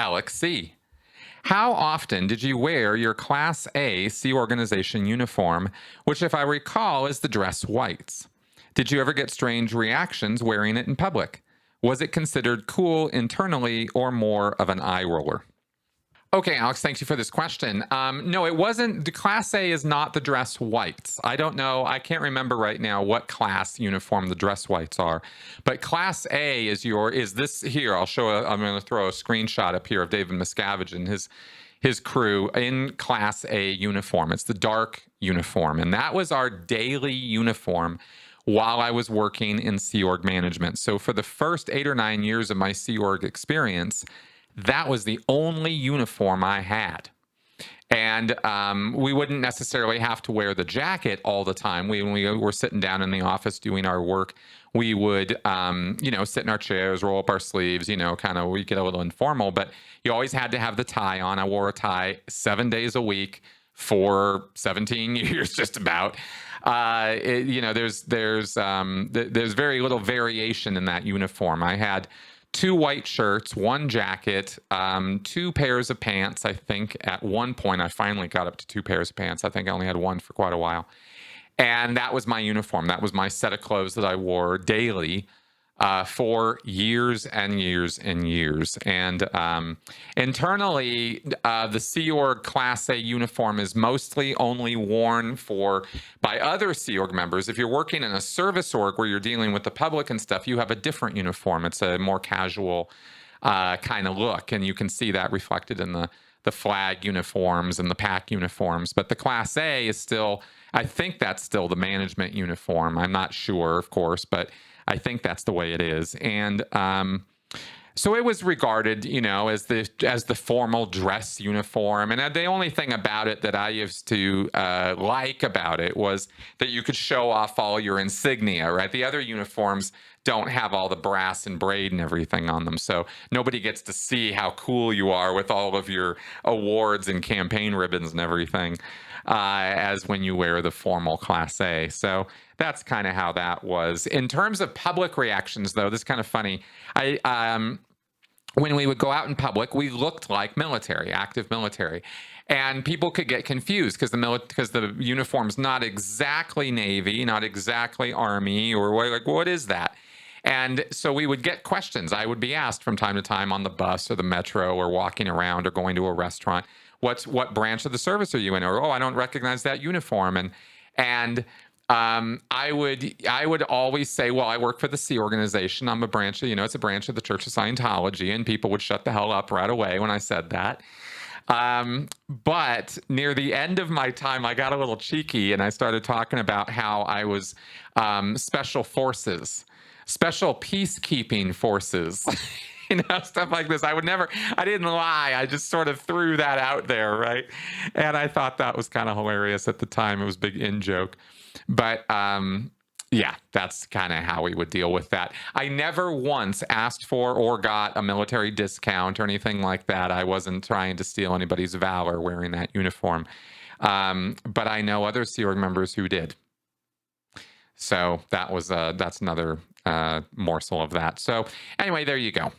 Alex C. How often did you wear your Class A Sea Organization uniform, which, if I recall, is the dress whites? Did you ever get strange reactions wearing it in public? Was it considered cool internally or more of an eye roller? Okay, Alex, thank you for this question. No, it wasn't. The Class A is not the dress whites. I don't know. I can't remember right now what class uniform the dress whites are, but Class A is this here. I'm going to throw a screenshot up here of David Miscavige and his crew in Class A uniform. It's the dark uniform, and that was our daily uniform while I was working in Sea Org management. So for the first 8 or 9 years of my Sea Org experience, that was the only uniform I had. And we wouldn't necessarily have to wear the jacket all the time. When we were sitting down in the office doing our work, we would, sit in our chairs, roll up our sleeves, we get a little informal, but you always had to have the tie on. I wore a tie 7 days a week for 17 years, just about. There's very little variation in that uniform. I had 2 white shirts, 1 jacket, 2 pairs of pants. I think at one point I finally got up to 2 pairs of pants. I think I only had 1 for quite a while. And that was my uniform. That was my set of clothes that I wore daily for years and years and years. And internally, the Sea Org Class A uniform is mostly only worn by other Sea Org members. If you're working in a service org where you're dealing with the public and stuff, you have a different uniform. It's a more casual kind of look, and you can see that reflected in the flag uniforms and the pack uniforms. But the Class A is still, I think that's still the management uniform. I'm not sure, of course, but I think that's the way it is. And so it was regarded, as the formal dress uniform. And the only thing about it that I used to like about it was that you could show off all your insignia, right? The other uniforms don't have all the brass and braid and everything on them. So nobody gets to see how cool you are with all of your awards and campaign ribbons and everything as when you wear the formal Class A. So that's kind of how that was. In terms of public reactions, though, this is kind of funny. When we would go out in public, we looked like military, active military. And people could get confused because the uniform's not exactly Navy, not exactly Army, or what is that? And so we would get questions. I would be asked from time to time on the bus or the metro or walking around or going to a restaurant, what branch of the service are you in? Or, I don't recognize that uniform. And I would always say, well, I work for the Sea Organization. I'm a branch of, it's a branch of the Church of Scientology, and people would shut the hell up right away when I said that. But near the end of my time, I got a little cheeky and I started talking about how I was special forces, special peacekeeping forces. Stuff like this. I didn't lie. I just sort of threw that out there, right? And I thought that was kind of hilarious at the time. It was a big in-joke. But yeah, that's kind of how we would deal with that. I never once asked for or got a military discount or anything like that. I wasn't trying to steal anybody's valor wearing that uniform. But I know other Sea Org members who did. So that's another morsel of that. So anyway, there you go.